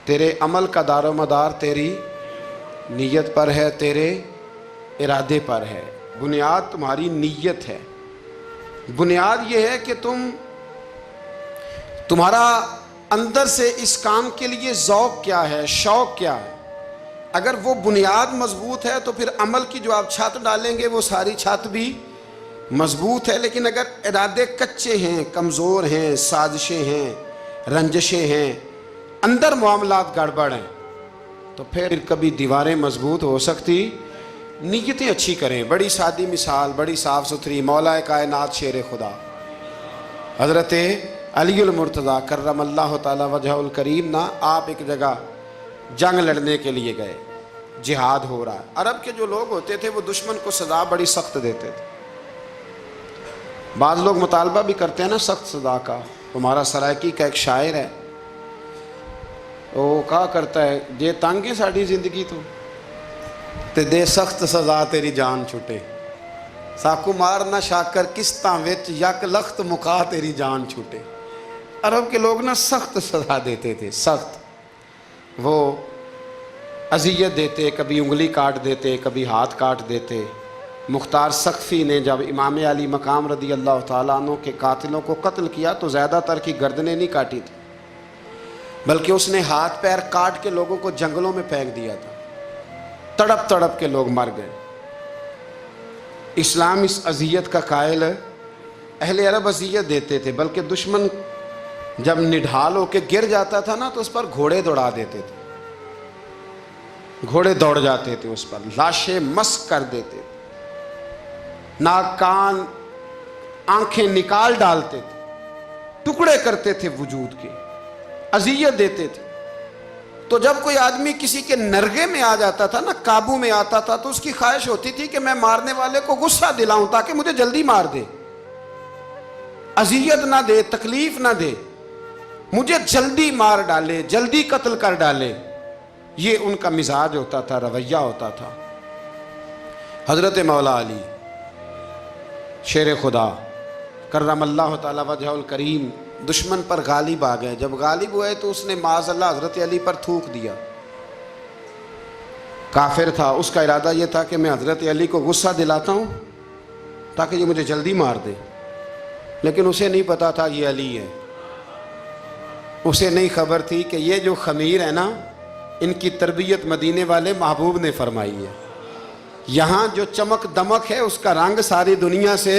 تیرے عمل کا دار و مدار تیری نیت پر ہے، تیرے ارادے پر ہے۔ بنیاد تمہاری نیت ہے۔ بنیاد یہ ہے کہ تمہارا اندر سے اس کام کے لیے ذوق کیا ہے، شوق کیا ہے۔ اگر وہ بنیاد مضبوط ہے تو پھر عمل کی جو آپ چھت ڈالیں گے وہ ساری چھت بھی مضبوط ہے۔ لیکن اگر ارادے کچے ہیں، کمزور ہیں، سازشیں ہیں، رنجشیں ہیں، اندر معاملات گڑبڑ ہیں، تو پھر کبھی دیواریں مضبوط ہو سکتی۔ نیتیں اچھی کریں۔ بڑی سادی مثال، بڑی صاف ستھری، مولا کائنات شیر خدا حضرت علی المرتضیٰ کرم اللہ تعالی وجہ الکریم نا، آپ ایک جگہ جنگ لڑنے کے لیے گئے، جہاد ہو رہا ہے۔ عرب کے جو لوگ ہوتے تھے وہ دشمن کو سزا بڑی سخت دیتے تھے۔ بعض لوگ مطالبہ بھی کرتے ہیں نا سخت سزا کا۔ تمہارا سرائکی کا ایک شاعر ہے، وہ کہا کرتا ہے، جے تنگ ہے ساڑی زندگی تو تے دے سخت سزا تیری جان چھٹے، ساکو مار نہ شاکر کستاں وچ یک لخت مکا تیری جان چھوٹے۔ عرب کے لوگ نا سخت سزا دیتے تھے، سخت۔ وہ اذیت دیتے، کبھی انگلی کاٹ دیتے، کبھی ہاتھ کاٹ دیتے۔ مختار سقفی نے جب امام علی مقام رضی اللہ تعالیٰ عنہ کے قاتلوں کو قتل کیا تو زیادہ تر کی گردنیں نہیں کاٹی تھی، بلکہ اس نے ہاتھ پیر کاٹ کے لوگوں کو جنگلوں میں پھینک دیا تھا۔ تڑپ تڑپ کے لوگ مر گئے۔ اسلام اس اذیت کا قائل ہے۔ اہل عرب اذیت دیتے تھے، بلکہ دشمن جب نڈھال ہو کے گر جاتا تھا نا تو اس پر گھوڑے دوڑا دیتے تھے، گھوڑے دوڑ جاتے تھے اس پر، لاشیں مسک کر دیتے تھے، ناک کان آنکھیں نکال ڈالتے تھے، ٹکڑے کرتے تھے وجود کے، اذیت دیتے تھے۔ تو جب کوئی آدمی کسی کے نرغے میں آ جاتا تھا نا، قابو میں آتا تھا، تو اس کی خواہش ہوتی تھی کہ میں مارنے والے کو غصہ دلاؤں تاکہ مجھے جلدی مار دے، اذیت نہ دے، تکلیف نہ دے، مجھے جلدی مار ڈالے، جلدی قتل کر ڈالے۔ یہ ان کا مزاج ہوتا تھا، رویہ ہوتا تھا۔ حضرت مولا علی شیر خدا کرم اللہ تعالی وجہ الکریم دشمن پر غالب آ گئے۔ جب غالب ہوئے تو اس نے معاذ اللہ حضرت علی پر تھوک دیا۔ کافر تھا، اس کا ارادہ یہ تھا کہ میں حضرت علی کو غصہ دلاتا ہوں تاکہ یہ مجھے جلدی مار دے، لیکن اسے نہیں پتا تھا یہ علی ہے۔ اسے نہیں خبر تھی کہ یہ جو خمیر ہے نا، ان کی تربیت مدینے والے محبوب نے فرمائی ہے۔ یہاں جو چمک دمک ہے اس کا رنگ ساری دنیا سے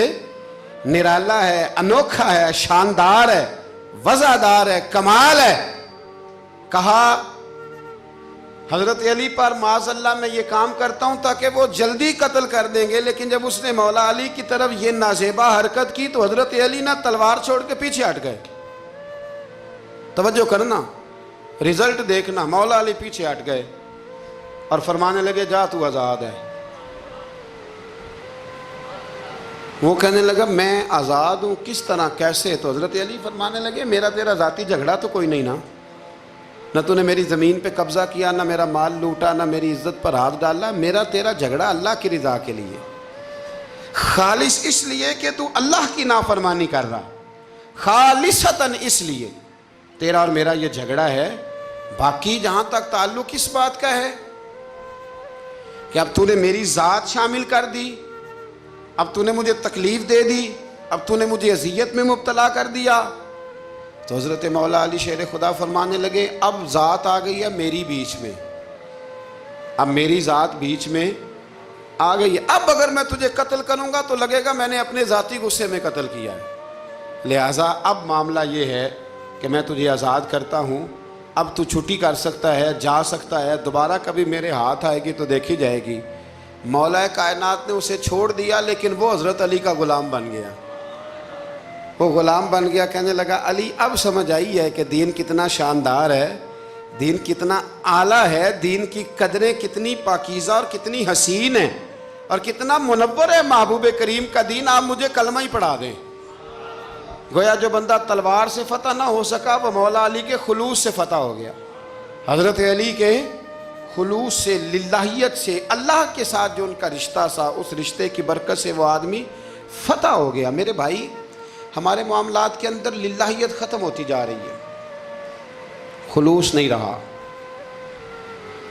نرالا ہے، انوکھا ہے، شاندار ہے، وزادار ہے، کمال ہے۔ کہا حضرت علی پر معاذ اللہ میں یہ کام کرتا ہوں تاکہ وہ جلدی قتل کر دیں گے، لیکن جب اس نے مولا علی کی طرف یہ نازیبا حرکت کی تو حضرت علی نہ تلوار چھوڑ کے پیچھے ہٹ گئے۔ توجہ کرنا، رزلٹ دیکھنا، مولا علی پیچھے ہٹ گئے اور فرمانے لگے جا تو آزاد ہے۔ وہ کہنے لگا میں آزاد ہوں، کس طرح، کیسے؟ تو حضرت علی فرمانے لگے میرا تیرا ذاتی جھگڑا تو کوئی نہیں نا، نہ تو نے میری زمین پہ قبضہ کیا، نہ میرا مال لوٹا، نہ میری عزت پر ہاتھ ڈالا۔ میرا تیرا جھگڑا اللہ کی رضا کے لیے، خالص اس لیے کہ تو اللہ کی نافرمانی کر رہا، خالصتاً اس لیے تیرا اور میرا یہ جھگڑا ہے۔ باقی جہاں تک تعلق اس بات کا ہے کہ اب تو نے میری ذات شامل کر دی، اب تو نے مجھے تکلیف دے دی، اب تو نے مجھے اذیت میں مبتلا کر دیا، تو حضرت مولا علی شیر خدا فرمانے لگے اب ذات آ گئی ہے میری بیچ میں، اب میری ذات بیچ میں آ گئی ہے۔ اب اگر میں تجھے قتل کروں گا تو لگے گا میں نے اپنے ذاتی غصے میں قتل کیا ہے، لہٰذا اب معاملہ یہ ہے کہ میں تجھے آزاد کرتا ہوں، اب تو چھٹی کر سکتا ہے، جا سکتا ہے، دوبارہ کبھی میرے ہاتھ آئے گی تو دیکھی جائے گی۔ مولا کائنات نے اسے چھوڑ دیا، لیکن وہ حضرت علی کا غلام بن گیا۔ وہ غلام بن گیا، کہنے لگا علی اب سمجھ آئی ہے کہ دین کتنا شاندار ہے، دین کتنا اعلیٰ ہے، دین کی قدریں کتنی پاکیزہ اور کتنی حسین ہیں، اور کتنا منور ہے محبوب کریم کا دین، آپ مجھے کلمہ ہی پڑھا دیں۔ گویا جو بندہ تلوار سے فتح نہ ہو سکا وہ مولا علی کے خلوص سے فتح ہو گیا۔ حضرت علی کے خلوص سے، للہیت سے، اللہ کے ساتھ جو ان کا رشتہ تھا، اس رشتے کی برکت سے وہ آدمی فتح ہو گیا۔ میرے بھائی، ہمارے معاملات کے اندر للہیت ختم ہوتی جا رہی ہے، خلوص نہیں رہا۔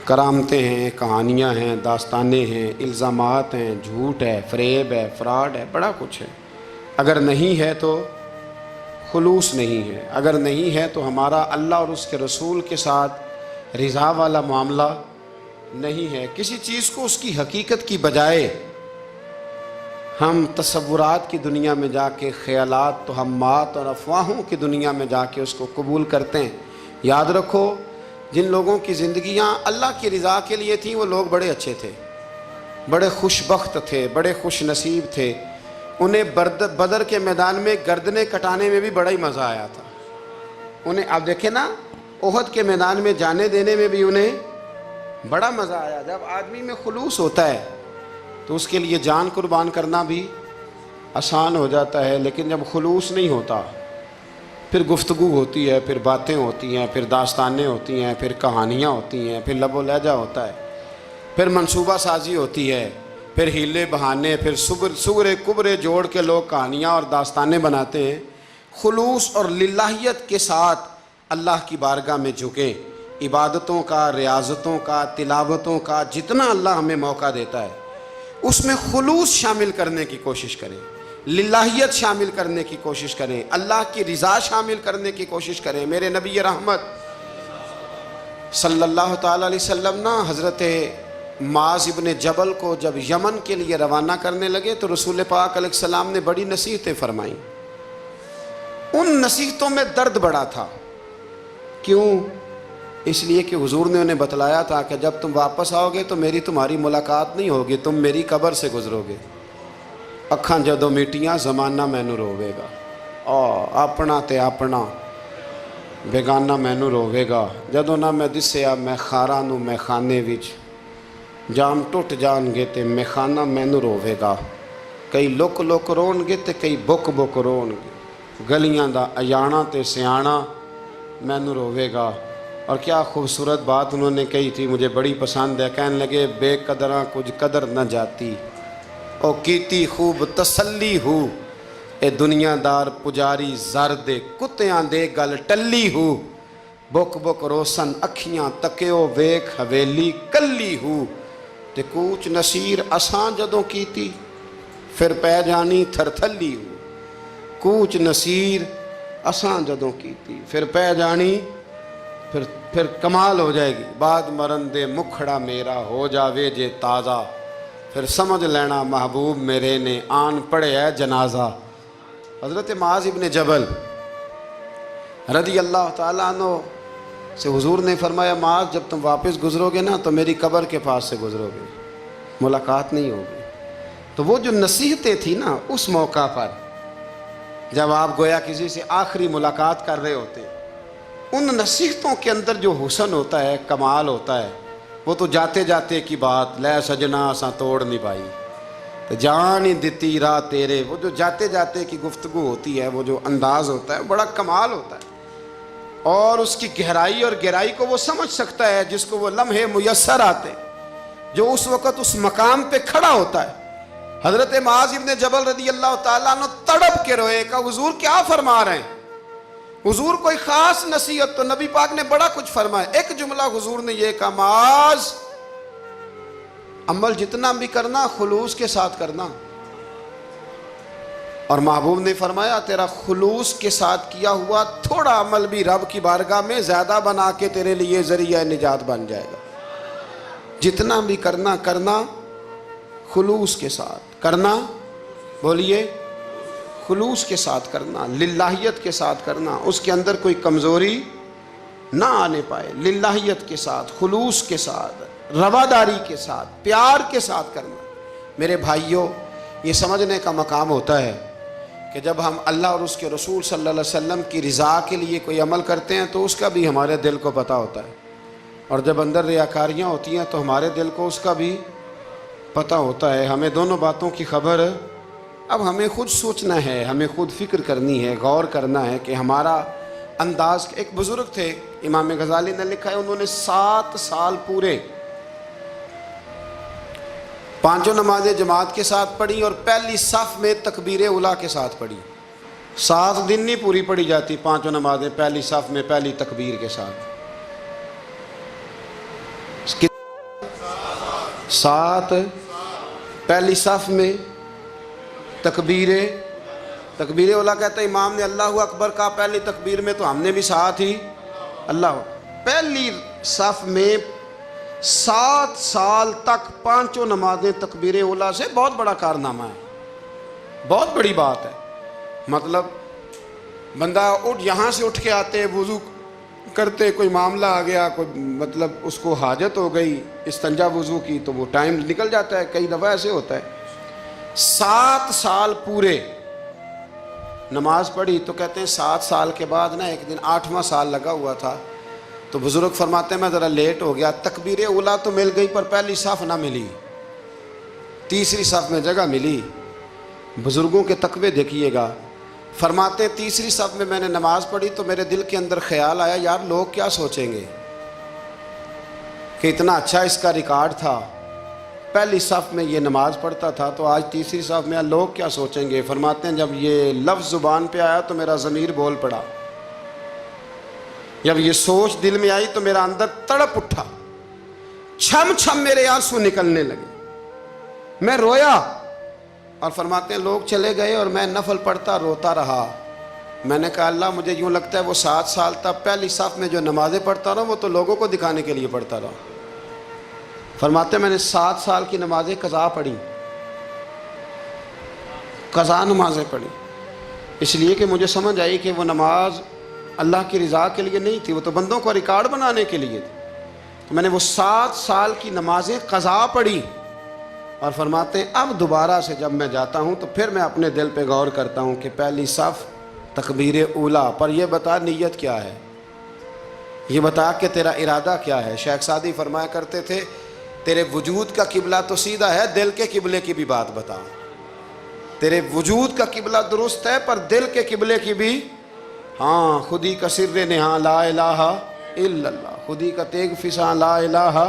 کرامتیں ہیں، کہانیاں ہیں، داستانیں ہیں، الزامات ہیں، جھوٹ ہے، فریب ہے، فراڈ ہے، بڑا کچھ ہے۔ اگر نہیں ہے تو خلوص نہیں ہے، اگر نہیں ہے تو ہمارا اللہ اور اس کے رسول کے ساتھ رضا والا معاملہ نہیں ہے۔ کسی چیز کو اس کی حقیقت کی بجائے ہم تصورات کی دنیا میں جا کے، خیالات، توہمات اور افواہوں کی دنیا میں جا کے اس کو قبول کرتے ہیں۔ یاد رکھو، جن لوگوں کی زندگیاں اللہ کی رضا کے لیے تھیں وہ لوگ بڑے اچھے تھے، بڑے خوش بخت تھے، بڑے خوش نصیب تھے۔ انہیں بدر کے میدان میں گردنیں کٹانے میں بھی بڑا ہی مزہ آیا تھا۔ انہیں آپ دیکھیں نا، احد کے میدان میں جانے دینے میں بھی انہیں بڑا مزہ آیا۔ جب آدمی میں خلوص ہوتا ہے تو اس کے لیے جان قربان کرنا بھی آسان ہو جاتا ہے، لیکن جب خلوص نہیں ہوتا پھر گفتگو ہوتی ہے، پھر باتیں ہوتی ہیں، پھر داستانیں ہوتی ہیں، پھر کہانیاں ہوتی ہیں، پھر لب و لہجہ ہوتا ہے، پھر منصوبہ سازی ہوتی ہے، پھر ہیلے بہانے، پھر سغرے کبرے جوڑ کے لوگ کہانیاں اور داستانیں بناتے ہیں۔ خلوص اور للہیت کے ساتھ اللہ کی بارگاہ میں جھکیں، عبادتوں کا، ریاضتوں کا، تلاوتوں کا جتنا اللہ ہمیں موقع دیتا ہے اس میں خلوص شامل کرنے کی کوشش کریں، للہیت شامل کرنے کی کوشش کریں، اللہ کی رضا شامل کرنے کی کوشش کریں۔ میرے نبی رحمت صلی اللہ تعالیٰ علیہ وسلم نا حضرت معاذ ابن جبل کو جب یمن کے لیے روانہ کرنے لگے تو رسول پاک علیہ السلام نے بڑی نصیحتیں فرمائیں۔ ان نصیحتوں میں درد بڑا تھا۔ کیوں؟ اس لیے کہ حضور نے انہیں بتلایا تھا کہ جب تم واپس آؤ گے تو میری تمہاری ملاقات نہیں ہوگی، تم میری قبر سے گزرو گے۔ اکھاں جدوں میٹیاں زمانہ مینوں روے گا، اپنا تے اپنا بیگانہ مینوں روے گا۔ جدوں نہ میں دسیا میں خاراں نوں میں خانے وچ، جام ٹوٹ جان گے تے میں خانہ مینوں روے گا۔ کئی لک لک رون گے تے کئی بک بک رون گے، گلیاں دا ایانا تے سیانا مینوں روے گا۔ اور کیا خوبصورت بات انہوں نے کہی تھی، مجھے بڑی پسند ہے۔ کہنے لگے بے قدراں کچھ قدر نہ جاتی، او کیتی خوب تسلی ہو، اے دنیا دار پجاری زر دے کتیاں دے گل ٹلی ہو، بک بک روسن اکھیاں تکیو ویک حویلی کلی ہو، تے کوچ نصیر اساں جدوں کیتی پھر پہ جانی تھر تھلی ہو۔ کوچ نصیر اساں جدوں کیتی پھر پہ جانی، پھر کمال ہو جائے گی۔ بعد مرن دے مکھڑا میرا ہو جاوے جے تازہ، پھر سمجھ لینا محبوب میرے نے آن پڑے ہے جنازہ۔ حضرت معاذ ابن جبل رضی اللہ تعالیٰ عنہ سے حضور نے فرمایا، معاذ جب تم واپس گزرو گے نا تو میری قبر کے پاس سے گزرو گے، ملاقات نہیں ہوگی۔ تو وہ جو نصیحتیں تھی نا اس موقع پر، جب آپ گویا کسی سے آخری ملاقات کر رہے ہوتے، ان نصیحتوں کے اندر جو حسن ہوتا ہے، کمال ہوتا ہے، وہ تو جاتے جاتے کی بات، لے سجنا اساں توڑ نہیں پائی تو جان ہی دتی راہ تیرے، وہ جو جاتے جاتے کی گفتگو ہوتی ہے، وہ جو انداز ہوتا ہے بڑا کمال ہوتا ہے۔ اور اس کی گہرائی اور گہرائی کو وہ سمجھ سکتا ہے جس کو وہ لمحے میسر آتے، جو اس وقت اس مقام پہ کھڑا ہوتا ہے۔ حضرت معاذ ابن جبل رضی اللہ تعالیٰ عنہ تڑپ کے روئے، کہا حضور کیا فرما رہے ہیں؟ حضور کوئی خاص نصیحت تو نبی پاک نے بڑا کچھ فرمایا۔ ایک جملہ حضور نے یہ کہا، معاذ عمل جتنا بھی کرنا خلوص کے ساتھ کرنا۔ اور محبوب نے فرمایا تیرا خلوص کے ساتھ کیا ہوا تھوڑا عمل بھی رب کی بارگاہ میں زیادہ بنا کے تیرے لیے ذریعہ نجات بن جائے گا۔ جتنا بھی کرنا خلوص کے ساتھ کرنا، بولیے خلوص کے ساتھ کرنا، للہیت کے ساتھ کرنا، اس کے اندر کوئی کمزوری نہ آنے پائے، للہیت کے ساتھ، خلوص کے ساتھ، رواداری کے ساتھ، پیار کے ساتھ کرنا۔ میرے بھائیوں، یہ سمجھنے کا مقام ہوتا ہے کہ جب ہم اللہ اور اس کے رسول صلی اللہ علیہ وسلم کی رضا کے لیے کوئی عمل کرتے ہیں تو اس کا بھی ہمارے دل کو پتہ ہوتا ہے، اور جب اندر ریاکاریاں ہوتی ہیں تو ہمارے دل کو اس کا بھی پتہ ہوتا ہے۔ ہمیں دونوں باتوں کی خبر اب ہمیں خود سوچنا ہے، ہمیں خود فکر کرنی ہے، غور کرنا ہے کہ ہمارا انداز۔ ایک بزرگ تھے امام غزالی نے لکھا ہے، انہوں نے 7 سال پورے 5 نمازیں جماعت کے ساتھ پڑھی اور پہلی صف میں تکبیر اولیٰ کے ساتھ پڑھی۔ 7 دن نہیں پوری پڑھی جاتی 5 نمازیں پہلی صف میں پہلی تکبیر کے ساتھ۔ سات پہلی صف میں تکبیر اولا کہتے ہیں امام نے اللہ اکبر کہا پہلی تکبیر میں تو ہم نے بھی ساتھ ہی اللہ. پہلی صف میں 7 سال تک 5 نمازیں تکبیر اولا سے بہت بڑا کارنامہ ہے، بہت بڑی بات ہے. مطلب بندہ یہاں سے اٹھ کے آتے وضو کرتے، کوئی معاملہ آ گیا، کوئی مطلب اس کو حاجت ہو گئی استنجا وضو کی تو وہ ٹائم نکل جاتا ہے. کئی دفعہ ایسے ہوتا ہے. 7 سال پورے نماز پڑھی تو کہتے ہیں 7 سال کے بعد نا ایک دن 8واں سال لگا ہوا تھا تو بزرگ فرماتے ہیں میں ذرا لیٹ ہو گیا، تکبیر اولا تو مل گئی پر پہلی صف نہ ملی، تیسری صف میں جگہ ملی. بزرگوں کے تقوی دیکھیے گا. فرماتے ہیں تیسری صف میں میں نے نماز پڑھی تو میرے دل کے اندر خیال آیا یار لوگ کیا سوچیں گے کہ اتنا اچھا اس کا ریکارڈ تھا، پہلی صف میں یہ نماز پڑھتا تھا تو آج تیسری صف میں لوگ کیا سوچیں گے. فرماتے ہیں جب یہ لفظ زبان پہ آیا تو میرا ضمیر بول پڑا، جب یہ سوچ دل میں آئی تو میرا اندر تڑپ اٹھا، چھم چھم میرے آنسو نکلنے لگے، میں رویا. اور فرماتے ہیں لوگ چلے گئے اور میں نفل پڑھتا روتا رہا. میں نے کہا اللہ مجھے یوں لگتا ہے وہ 7 سال تک پہلی صف میں جو نمازیں پڑھتا رہا وہ تو لوگوں کو دکھانے کے لیے پڑھتا رہا. فرماتے ہیں میں نے 7 سال کی نمازیں قضا پڑھی، قضا نمازیں پڑھی، اس لیے کہ مجھے سمجھ آئی کہ وہ نماز اللہ کی رضا کے لیے نہیں تھی، وہ تو بندوں کو ریکارڈ بنانے کے لیے تھی. تو میں نے وہ 7 سال کی نمازیں قضا پڑھی. اور فرماتے ہیں اب دوبارہ سے جب میں جاتا ہوں تو پھر میں اپنے دل پہ غور کرتا ہوں کہ پہلی صف تکبیر اولا پر یہ بتا نیت کیا ہے، یہ بتا کہ تیرا ارادہ کیا ہے. شیخ سعدی فرمایا کرتے تھے تیرے وجود کا قبلہ تو سیدھا ہے، دل کے قبلے کی بھی بات بتا. تیرے وجود کا قبلہ درست ہے پر دل کے قبلے کی بھی، ہاں خودی کا سر نہاں لا الہ الا اللہ، خودی کا تیگ فساں لا الہ.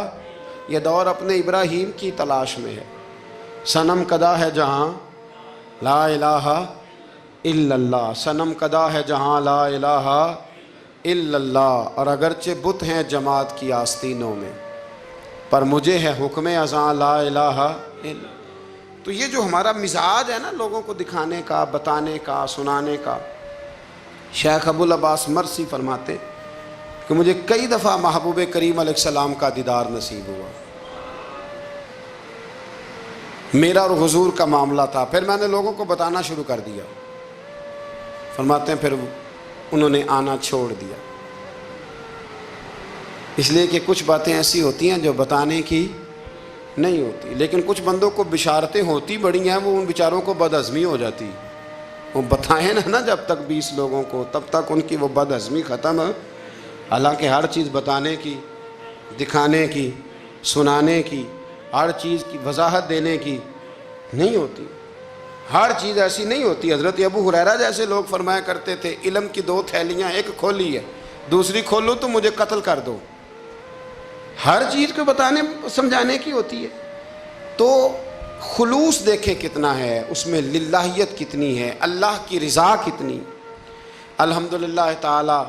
یہ دور اپنے ابراہیم کی تلاش میں ہے. صنم کدا ہے جہاں لا الہ الا اللہ، صنم کدا ہے جہاں لا الہ الا اللہ. اور اگرچہ بت ہیں جماعت کی آستینوں میں پر مجھے ہے حکم اذاں لا الہ الا. تو یہ جو ہمارا مزاج ہے نا لوگوں کو دکھانے کا، بتانے کا، سنانے کا. شیخ ابو العباس مرسی فرماتے کہ مجھے کئی دفعہ محبوب کریم علیہ السلام کا دیدار نصیب ہوا. میرا اور حضور کا معاملہ تھا، پھر میں نے لوگوں کو بتانا شروع کر دیا. فرماتے ہیں پھر انہوں نے آنا چھوڑ دیا، اس لیے کہ کچھ باتیں ایسی ہوتی ہیں جو بتانے کی نہیں ہوتی. لیکن کچھ بندوں کو بشارتیں ہوتی بڑی ہیں، وہ ان بیچاروں کو بد ہضمی ہو جاتی. وہ بتائیں نا جب تک 20 لوگوں کو تب تک ان کی وہ بد ہضمی ختم. حالانکہ ہر چیز بتانے کی، دکھانے کی، سنانے کی، ہر چیز کی وضاحت دینے کی نہیں ہوتی. ہر چیز ایسی نہیں ہوتی. حضرت ابو ہریرہ جیسے لوگ فرمایا کرتے تھے علم کی 2 تھیلیاں، ایک کھولی ہے دوسری کھولو تو مجھے قتل کر دو. ہر چیز کو بتانے سمجھانے کی ہوتی ہے. تو خلوص دیکھیں کتنا ہے اس میں، للہیت کتنی ہے، اللہ کی رضا کتنی. الحمدللہ تعالی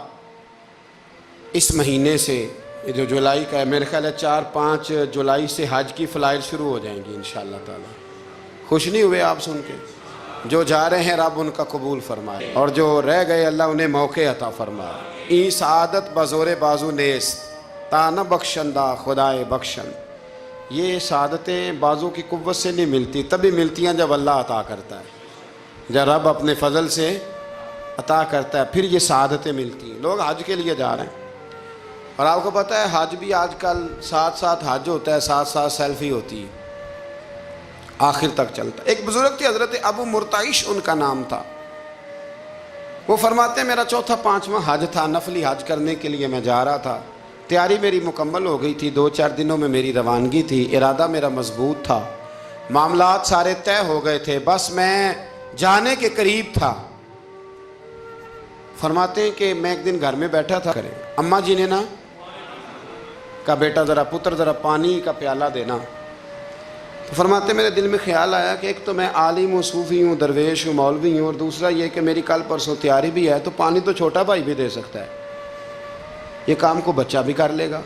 اس مہینے سے جو جولائی کا ہے، میرے خیال ہے 4-5 جولائی سے حج کی فلائٹ شروع ہو جائیں گی انشاءاللہ تعالی. خوش نہیں ہوئے آپ سن کے؟ جو جا رہے ہیں رب ان کا قبول فرمائے، اور جو رہ گئے اللہ انہیں موقع عطا فرمائے. ای سعادت بزور بازو نیست تا نہ بخشندہ خدائے بخشن. یہ سعادتیں بازو کی قوت سے نہیں ملتی، تبھی ملتی ہیں جب اللہ عطا کرتا ہے، جب رب اپنے فضل سے عطا کرتا ہے پھر یہ سعادتیں ملتی ہیں. لوگ حج کے لیے جا رہے ہیں اور آپ کو پتہ ہے حج بھی آج کل ساتھ حج ہوتا ہے، ساتھ سیلفی ہوتی ہے، آخر تک چلتا ہے. ایک بزرگ تھے حضرت ابو مرتعش ان کا نام تھا. وہ فرماتے ہیں میرا 4تھا-5واں حج تھا، نفلی حج کرنے کے لیے میں جا رہا تھا. تیاری میری مکمل ہو گئی تھی، 2-4 دنوں میں میری روانگی تھی، ارادہ میرا مضبوط تھا، معاملات سارے طے ہو گئے تھے، بس میں جانے کے قریب تھا. فرماتے ہیں کہ میں ایک دن گھر میں بیٹھا تھا، اماں جی نے نا کہا بیٹا ذرا پتر ذرا پانی کا پیالہ دینا. تو فرماتے میرے دل میں خیال آیا کہ ایک تو میں عالم ہوں، صوفی ہوں، درویش ہوں، مولوی ہوں، اور دوسرا یہ کہ میری کل پرسوں تیاری بھی ہے، تو پانی تو چھوٹا بھائی بھی دے سکتا ہے، یہ کام کو بچہ بھی کر لے گا.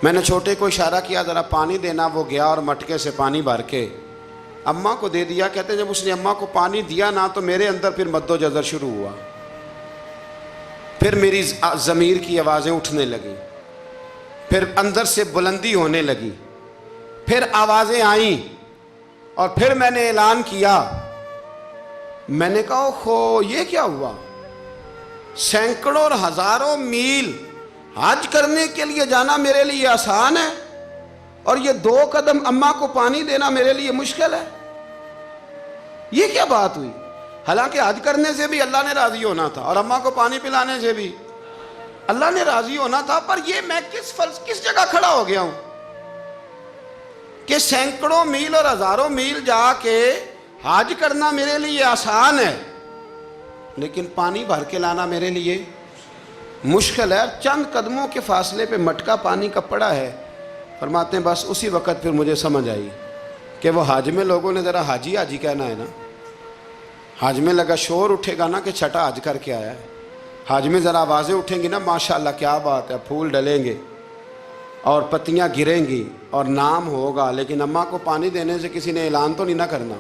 میں نے چھوٹے کو اشارہ کیا ذرا پانی دینا، وہ گیا اور مٹکے سے پانی بھر کے اماں کو دے دیا۔ کہتے ہیں جب اس نے اماں کو پانی دیا نا تو میرے اندر پھر مد و جزر شروع ہوا، پھر میری ضمیر کی آوازیں اٹھنے لگیں، پھر اندر سے بلندی ہونے لگی، پھر آوازیں آئیں، اور پھر میں نے اعلان کیا۔ میں نے کہا اوہو یہ کیا ہوا؟ سینکڑوں اور ہزاروں میل حج کرنے کے لیے جانا میرے لیے آسان ہے، اور یہ 2 قدم اماں کو پانی دینا میرے لیے مشکل ہے؟ یہ کیا بات ہوئی؟ حالانکہ حج کرنے سے بھی اللہ نے راضی ہونا تھا، اور اماں کو پانی پلانے سے بھی اللہ نے راضی ہونا تھا، پر یہ میں کس جگہ کھڑا ہو گیا ہوں کہ سینکڑوں میل اور ہزاروں میل جا کے حج کرنا میرے لیے آسان ہے، لیکن پانی بھر کے لانا میرے لیے مشکل ہے۔ چند قدموں کے فاصلے پہ مٹکا پانی کا پڑا ہے۔ فرماتے ہیں بس اسی وقت پھر مجھے سمجھ آئی کہ وہ حج میں لوگوں نے ذرا حاجی حاجی کہنا ہے نا، حج میں لگا شور اٹھے گا نا کہ چھٹا حج کر کے آیا ہے، حج میں ذرا آوازیں اٹھیں گی نا ماشاءاللہ کیا بات ہے، پھول ڈلیں گے اور پتیاں گریں گی اور نام ہوگا، لیکن اماں کو پانی دینے سے کسی نے اعلان تو نہیں نہ کرنا،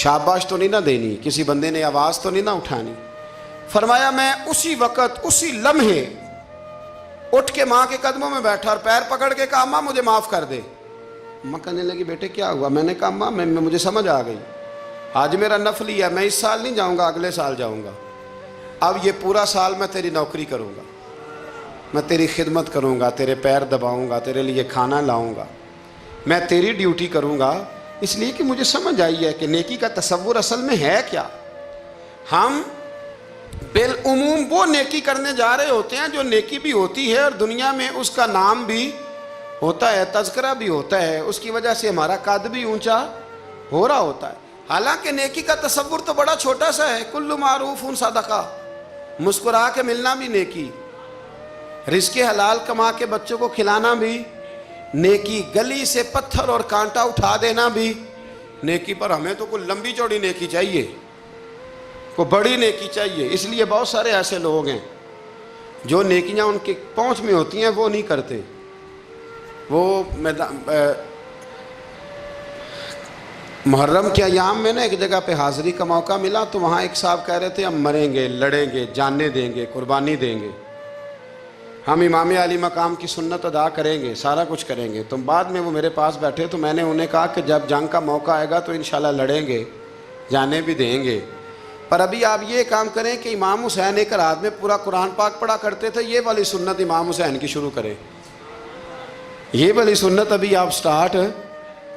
شاباش تو نہیں نہ دینی، کسی بندے نے آواز تو نہیں نہ اٹھانی۔ فرمایا میں اسی وقت اسی لمحے اٹھ کے ماں کے قدموں میں بیٹھا اور پیر پکڑ کے کہا اماں مجھے معاف کر دے۔ اماں کہنے لگی بیٹے کیا ہوا؟ میں نے کہا اماں مجھے سمجھ آ گئی، آج میرا نفلی ہے، میں اس سال نہیں جاؤں گا، اگلے سال جاؤں گا، اب یہ پورا سال میں تیری نوکری کروں گا، میں تیری خدمت کروں گا، تیرے پیر دباؤں گا، تیرے لیے کھانا لاؤں گا، میں تیری ڈیوٹی کروں گا، اس لیے کہ مجھے سمجھ آئی ہے کہ نیکی کا تصور اصل میں ہے کیا۔ ہم بالعموم وہ نیکی کرنے جا رہے ہوتے ہیں جو نیکی بھی ہوتی ہے اور دنیا میں اس کا نام بھی ہوتا ہے، تذکرہ بھی ہوتا ہے، اس کی وجہ سے ہمارا قد بھی اونچا ہو رہا ہوتا ہے۔ حالانکہ نیکی کا تصور تو بڑا چھوٹا سا ہے، کل معروف صدقہ، مسکرا کے ملنا بھی نیکی، رزق حلال کما کے بچوں کو کھلانا بھی نیکی، گلی سے پتھر اور کانٹا اٹھا دینا بھی نیکی، پر ہمیں تو کوئی لمبی چوڑی نیکی چاہیے، کوئی بڑی نیکی چاہیے۔ اس لیے بہت سارے ایسے لوگ ہیں جو نیکیاں ان کی پہنچ میں ہوتی ہیں وہ نہیں کرتے۔ وہ محرم کے ایام میں نا ایک جگہ پہ حاضری کا موقع ملا تو وہاں ایک صاحب کہہ رہے تھے ہم مریں گے، لڑیں گے، جانیں دیں گے، قربانی دیں گے، ہم امام علی مقام کی سنت ادا کریں گے، سارا کچھ کریں گے۔ تو بعد میں وہ میرے پاس بیٹھے تو میں نے انہیں کہا کہ جب جنگ کا موقع آئے گا تو انشاءاللہ لڑیں گے، جانے بھی دیں گے، پر ابھی آپ یہ کام کریں کہ امام حسین ایک رات میں پورا قرآن پاک پڑھا کرتے تھے، یہ والی سنت امام حسین کی شروع کریں، یہ والی سنت ابھی آپ سٹارٹ،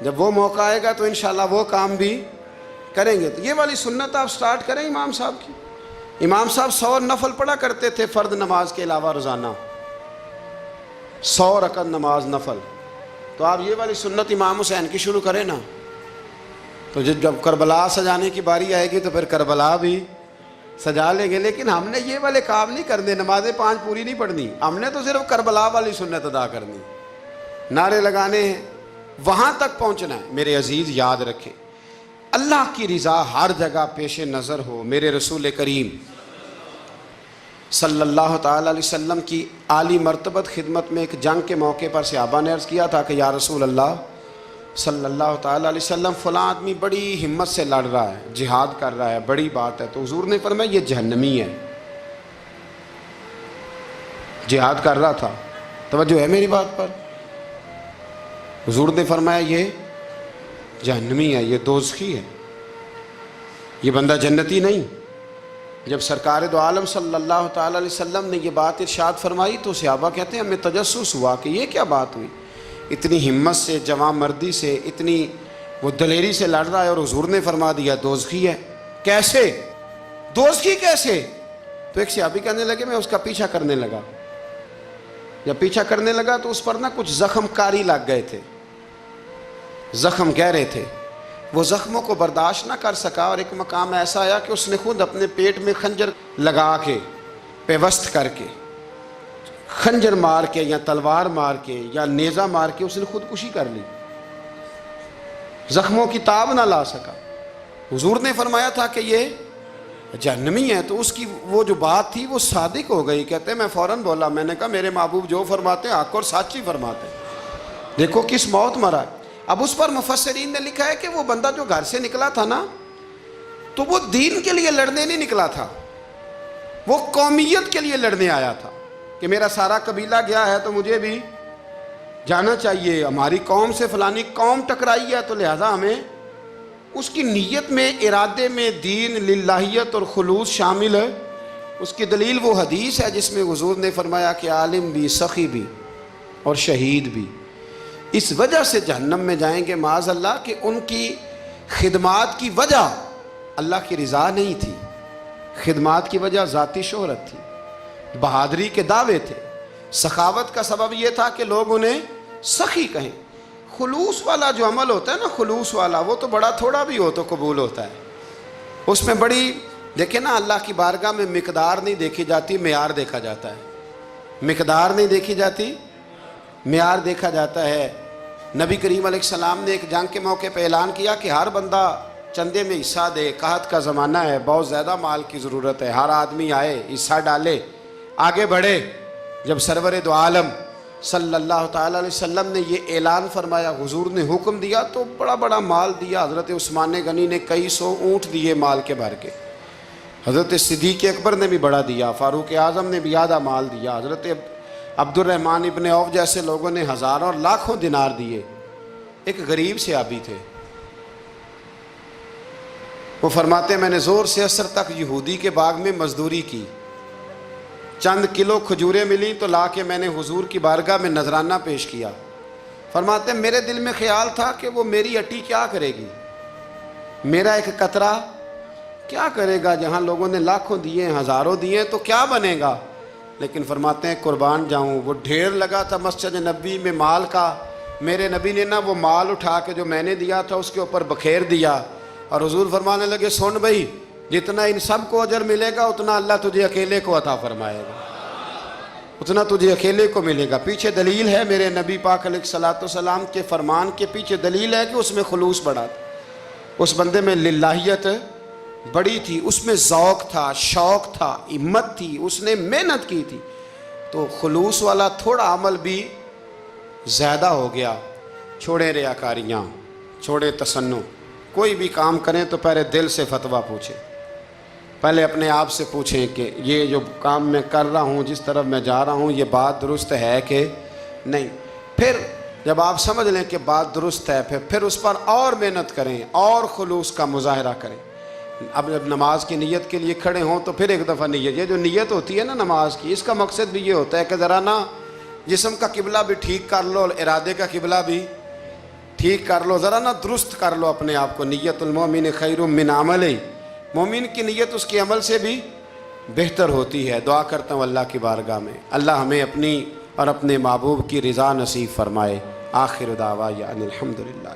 جب وہ موقع آئے گا تو انشاءاللہ وہ کام بھی کریں گے، تو یہ والی سنت آپ سٹارٹ کریں امام صاحب کی۔ امام صاحب 100 نفل پڑھا کرتے تھے فرض نماز کے علاوہ روزانہ، 100 رکعت نماز نفل، تو آپ یہ والی سنت امام حسین کی شروع کریں نا، تو جب کربلا سجانے کی باری آئے گی تو پھر کربلا بھی سجا لیں گے۔ لیکن ہم نے یہ والے کام نہیں کرنے، نمازیں 5 پوری نہیں پڑھنی، ہم نے تو صرف کربلا والی سنت ادا کرنی، نعرے لگانے ہیں، وہاں تک پہنچنا ہے۔ میرے عزیز یاد رکھیں، اللہ کی رضا ہر جگہ پیش نظر ہو۔ میرے رسول کریم صلی اللہ تعالیٰ علیہ وسلم کی عالی مرتبت خدمت میں ایک جنگ کے موقع پر صحابہ نے عرض کیا تھا کہ یا رسول اللہ صلی اللہ تعالیٰ علیہ وسلم فلاں آدمی بڑی ہمت سے لڑ رہا ہے، جہاد کر رہا ہے، بڑی بات ہے، تو حضور نے فرمایا یہ جہنمی ہے، جہاد کر رہا تھا، توجہ ہے میری بات پر، حضور نے فرمایا یہ جہنمی ہے، یہ دوزخی ہے، یہ بندہ جنتی نہیں۔ جب سرکار دو عالم صلی اللہ تعالیٰ علیہ وسلم نے یہ بات ارشاد فرمائی تو صحابہ کہتے ہیں ہمیں تجسس ہوا کہ یہ کیا بات ہوئی، اتنی ہمت سے، جوان مردی سے، اتنی وہ دلیری سے لڑ رہا ہے اور حضور نے فرما دیا دوزخی ہے، کیسے دوزخی کیسے؟ تو ایک صحابی کہنے لگے میں اس کا پیچھا کرنے لگا، جب پیچھا کرنے لگا تو اس پر نا کچھ زخم کاری لگ گئے تھے، زخم گہرے تھے، وہ زخموں کو برداشت نہ کر سکا اور ایک مقام ایسا آیا کہ اس نے خود اپنے پیٹ میں خنجر لگا کے، پیوست کر کے، خنجر مار کے یا تلوار مار کے یا نیزہ مار کے اس نے خودکشی کر لی، زخموں کی تاب نہ لا سکا۔ حضور نے فرمایا تھا کہ یہ جہنمی ہے، تو اس کی وہ جو بات تھی وہ صادق ہو گئی. کہتے ہیں میں فوراً بولا، میں نے کہا میرے محبوب جو فرماتے ہیں حق اور سچ ہی فرماتے ہیں. دیکھو کس موت مرا ہے. اب اس پر مفسرین نے لکھا ہے کہ وہ بندہ جو گھر سے نکلا تھا نا، تو وہ دین کے لیے لڑنے نہیں نکلا تھا، وہ قومیت کے لیے لڑنے آیا تھا کہ میرا سارا قبیلہ گیا ہے تو مجھے بھی جانا چاہیے، ہماری قوم سے فلانی قوم ٹکرائی ہے تو لہذا ہمیں. اس کی نیت میں، ارادے میں دین، للہیت اور خلوص شامل ہے. اس کی دلیل وہ حدیث ہے جس میں حضور نے فرمایا کہ عالم بھی، سخی بھی اور شہید بھی اس وجہ سے جہنم میں جائیں گے معاذ اللہ کہ ان کی خدمات کی وجہ اللہ کی رضا نہیں تھی، خدمات کی وجہ ذاتی شہرت تھی، بہادری کے دعوے تھے. سخاوت کا سبب یہ تھا کہ لوگ انہیں سخی کہیں. خلوص والا جو عمل ہوتا ہے نا، خلوص والا، وہ تو بڑا تھوڑا بھی ہو تو قبول ہوتا ہے. اس میں بڑی، دیکھیں نا، اللہ کی بارگاہ میں مقدار نہیں دیکھی جاتی، معیار دیکھا جاتا ہے. مقدار نہیں دیکھی جاتی، معیار دیکھا جاتا ہے. نبی کریم علیہ السلام نے ایک جنگ کے موقع پہ اعلان کیا کہ ہر بندہ چندے میں حصہ دے، قحط کا زمانہ ہے، بہت زیادہ مال کی ضرورت ہے، ہر آدمی آئے، حصہ ڈالے، آگے بڑھے. جب سرور دو عالم صلی اللہ تعالیٰ علیہ وسلم نے یہ اعلان فرمایا، حضور نے حکم دیا، تو بڑا بڑا مال دیا. حضرت عثمان غنی نے کئی سو اونٹ دیے مال کے بھر کے، حضرت صدیق اکبر نے بھی بڑا دیا، فاروق اعظم نے بھی آدھا مال دیا، حضرت عبد الرحمن ابن عوف جیسے لوگوں نے ہزاروں اور لاکھوں دینار دیے. ایک غریب صحابی تھے، وہ فرماتے میں نے زور سے عصر تک یہودی کے باغ میں مزدوری کی، چند کلو کھجوریں ملی تو لا کے میں نے حضور کی بارگاہ میں نذرانہ پیش کیا. فرماتے ہیں میرے دل میں خیال تھا کہ وہ میری اٹی کیا کرے گی، میرا ایک قطرہ کیا کرے گا، جہاں لوگوں نے لاکھوں دیے، ہزاروں دیے، تو کیا بنے گا. لیکن فرماتے ہیں قربان جاؤں، وہ ڈھیر لگا تھا مسجد نبی میں مال کا، میرے نبی نے نا وہ مال اٹھا کے جو میں نے دیا تھا اس کے اوپر بکھیر دیا. اور حضور فرمانے لگے سن بھائی، جتنا ان سب کو اجر ملے گا اتنا اللہ تجھے اکیلے کو عطا فرمائے گا، اتنا تجھے اکیلے کو ملے گا. پیچھے دلیل ہے، میرے نبی پاک علیہ الصلوۃ والسلام کے فرمان کے پیچھے دلیل ہے کہ اس میں خلوص بڑا تھا، اس بندے میں للہیت بڑی تھی، اس میں ذوق تھا، شوق تھا، ہمت تھی، اس نے محنت کی تھی. تو خلوص والا تھوڑا عمل بھی زیادہ ہو گیا. چھوڑیں ریاکاریاں، چھوڑیں تصنع. کوئی بھی کام کریں تو پہلے دل سے فتویٰ پوچھیں، پہلے اپنے آپ سے پوچھیں کہ یہ جو کام میں کر رہا ہوں، جس طرف میں جا رہا ہوں، یہ بات درست ہے کہ نہیں. پھر جب آپ سمجھ لیں کہ بات درست ہے، پھر اس پر اور محنت کریں اور خلوص کا مظاہرہ کریں. اب جب نماز کی نیت کے لیے کھڑے ہوں تو پھر ایک دفعہ نیت، یہ جو نیت ہوتی ہے نا نماز کی، اس کا مقصد بھی یہ ہوتا ہے کہ ذرا نا جسم کا قبلہ بھی ٹھیک کر لو، ارادے کا قبلہ بھی ٹھیک کر لو، ذرا نا درست کر لو اپنے آپ کو. نیت المومن خیر من عملہ، مومن کی نیت اس کے عمل سے بھی بہتر ہوتی ہے. دعا کرتا ہوں اللہ کی بارگاہ میں اللہ ہمیں اپنی اور اپنے محبوب کی رضا نصیب فرمائے. آخر دعوانا الحمدللہ.